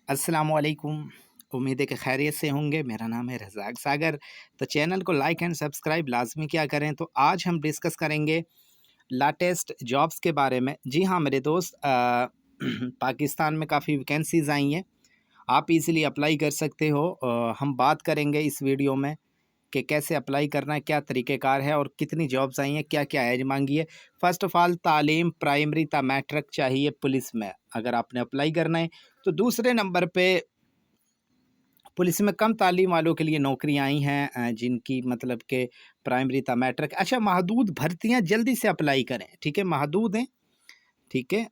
अस्सलामुअलैकुम। उम्मीद है कि खैरियत से होंगे। मेरा नाम है रज़ाक सागर। तो चैनल को लाइक एंड सब्सक्राइब लाजमी क्या करें। तो आज हम डिस्कस करेंगे लेटेस्ट जॉब्स के बारे में। जी हाँ मेरे दोस्त, पाकिस्तान में काफ़ी वैकेंसीज़ आई हैं, आप इजीली अप्लाई कर सकते हो। हम बात करेंगे इस वीडियो में कि कैसे अप्लाई करना है, क्या तरीक़ेकार है और कितनी जॉब्स आई हैं, क्या क्या एज मांगी है। फ़र्स्ट ऑफ़ ऑल तालीम प्राइमरी ता मैट्रिक चाहिए पुलिस में अगर आपने अप्लाई करना है। तो दूसरे नंबर पे पुलिस में कम तालीम वालों के लिए नौकरियाँ आई हैं, जिनकी मतलब कि प्राइमरी ता मैट्रिक। अच्छा, महदूद भर्तियाँ, जल्दी से अप्लाई करें, ठीक है। महदूद हैं, ठीक है,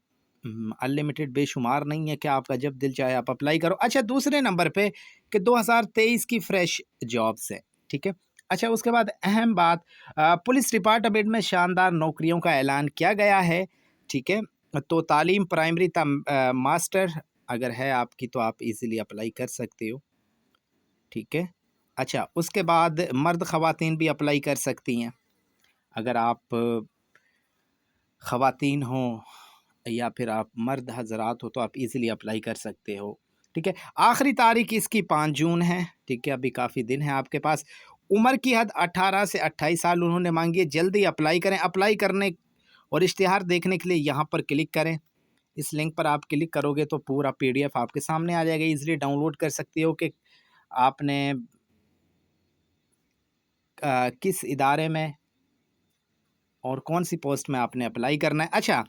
अनलिमिटेड बेशुमार नहीं है कि आपका जब दिल चाहे आप अप्लाई करो। अच्छा, दूसरे नंबर पे कि 2023 की फ्रेश जॉब्स है, ठीक है। अच्छा, उसके बाद अहम बात, पुलिस डिपार्टमेंट में शानदार नौकरियों का ऐलान किया गया है, ठीक है। तो तालीम प्राइमरी ता मास्टर अगर है आपकी तो आप इजीली अप्लाई कर सकते हो, ठीक है। अच्छा, उसके बाद मर्द ख़वातीन भी अप्लाई कर सकती हैं। अगर आप ख़वातीन हो या फिर आप मर्द हज़रात हो तो आप इजीली अप्लाई कर सकते हो, ठीक है। आखिरी तारीख इसकी 5 जून है, ठीक है। अभी काफ़ी दिन है आपके पास। उम्र की हद 18 से 28 साल उन्होंने मांगी है। जल्दी अप्लाई करें। अप्लाई करने और इश्तिहार देखने के लिए यहाँ पर क्लिक करें। इस लिंक पर आप क्लिक करोगे तो पूरा PDF आपके सामने आ जाएगा। इजीली डाउनलोड कर सकते हो कि आपने किस इदारे में और कौन सी पोस्ट में आपने अप्लाई करना है। अच्छा,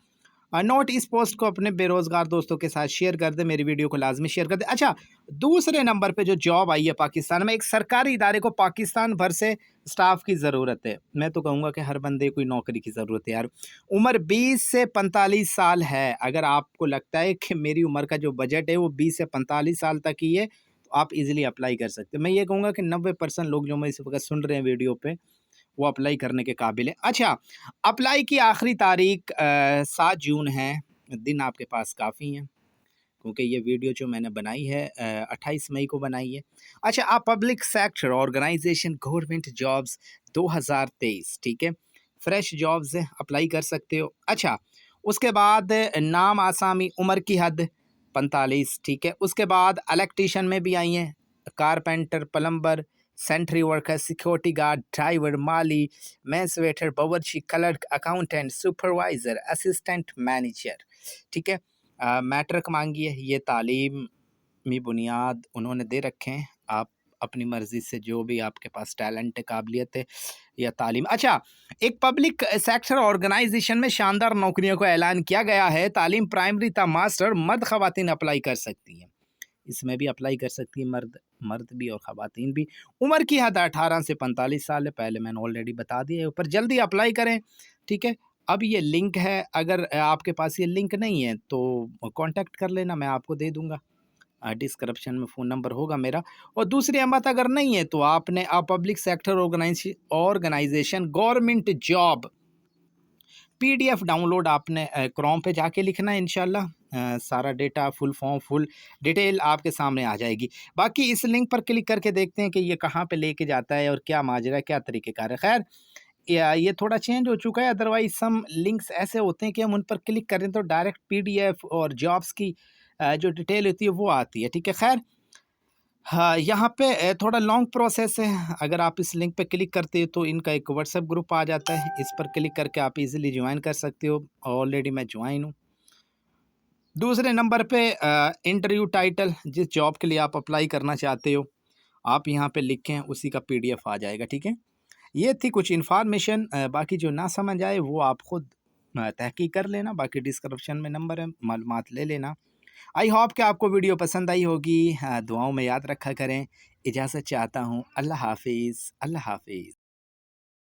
नोट इस पोस्ट को अपने बेरोज़गार दोस्तों के साथ शेयर कर दे, मेरी वीडियो को लाजमी शेयर कर दे। अच्छा, दूसरे नंबर पे जो जॉब आई है पाकिस्तान में, एक सरकारी इदारे को पाकिस्तान भर से स्टाफ की ज़रूरत है। मैं तो कहूँगा कि हर बंदे को नौकरी की ज़रूरत है यार। उम्र 20 से 45 साल है। अगर आपको लगता है कि मेरी उम्र का जो बजट है वो 20 से 45 साल तक ही है तो आप इजीली अप्लाई कर सकते हो। मैं ये कहूँगा कि 90% लोग जो मैं इस वक्त सुन रहे हैं वीडियो पे वो अप्लाई करने के काबिल है। अच्छा, अप्लाई की आखिरी तारीख 7 जून है। दिन आपके पास काफ़ी हैं क्योंकि ये वीडियो जो मैंने बनाई है 28 मई को बनाई है। अच्छा, आप public sector organisation government jobs 2023, ठीक है, फ्रेश जॉब्स हैं, अप्लाई कर सकते हो। अच्छा, उसके बाद नाम आसामी, उम्र की हद 45, ठीक है। उसके बाद इलेक्ट्रीशियन में भी आई हैं, carpenter, plumber, sentry worker, security guard, driver, माली, मेंस वेटर, बावर्ची, clerk, accountant, supervisor, assistant manager, ठीक है। मैट्रिक मांगी है। ये तालीमी बुनियाद उन्होंने दे रखे हैं। आप अपनी मर्ज़ी से जो भी आपके पास टैलेंट है, काबिलियत है या तालीम। अच्छा, एक पब्लिक सेक्टर ऑर्गेनाइजेशन में शानदार नौकरियों का ऐलान किया गया है। तालीम प्राइमरी ता मास्टर, मर्द ख़वातीन अप्लाई कर सकती हैं। इसमें भी अप्लाई कर सकती है मर्द मर्द भी और ख़वातीन भी। उम्र की हद 18 से 45 साल है, पहले मैंने ऑलरेडी बता दिया है ऊपर। जल्दी अप्लाई करें, ठीक है। अब ये लिंक है, अगर आपके पास ये लिंक नहीं है तो कांटेक्ट कर लेना, मैं आपको दे दूँगा। डिस्क्रिप्शन में फ़ोन नंबर होगा मेरा। और दूसरी बात, अगर नहीं है तो आपने public sector organisation government job PDF download आपने क्रोम पे जाके लिखना है। इंशाल्लाह सारा data, full form, full detail आपके सामने आ जाएगी। बाकी इस लिंक पर क्लिक करके देखते हैं कि ये कहाँ पे लेके जाता है और क्या माजरा, क्या तरीक़ेकार है। खैर, ये थोड़ा चेंज हो चुका है। अदरवाइज़ सम लिंक्स ऐसे होते हैं कि हम उन पर क्लिक करें तो डायरेक्ट PDF और जॉब्स की जो डिटेल होती है वो आती है, ठीक है। खैर, हाँ, यहाँ पे थोड़ा लॉन्ग प्रोसेस है। अगर आप इस लिंक पे क्लिक करते हो तो इनका एक व्हाट्सएप ग्रुप आ जाता है। इस पर क्लिक करके आप इजीली ज्वाइन कर सकते हो। ऑलरेडी मैं ज्वाइन हूँ। दूसरे नंबर पे इंटरव्यू टाइटल, जिस जॉब के लिए आप अप्लाई करना चाहते हो आप यहाँ पे लिखें, उसी का PDF आ जाएगा, ठीक है। ये थी कुछ इन्फॉर्मेशन। बाकी जो ना समझ आए वो आप खुद तहकीक कर लेना। बाकी डिस्क्रिप्शन में नंबर है, मालूमात ले लेना। आई होप कि आपको वीडियो पसंद आई होगी। दुआओं में याद रखा करें। इजाज़त चाहता हूँ। अल्लाह हाफ़िज़, अल्लाह हाफ़िज़।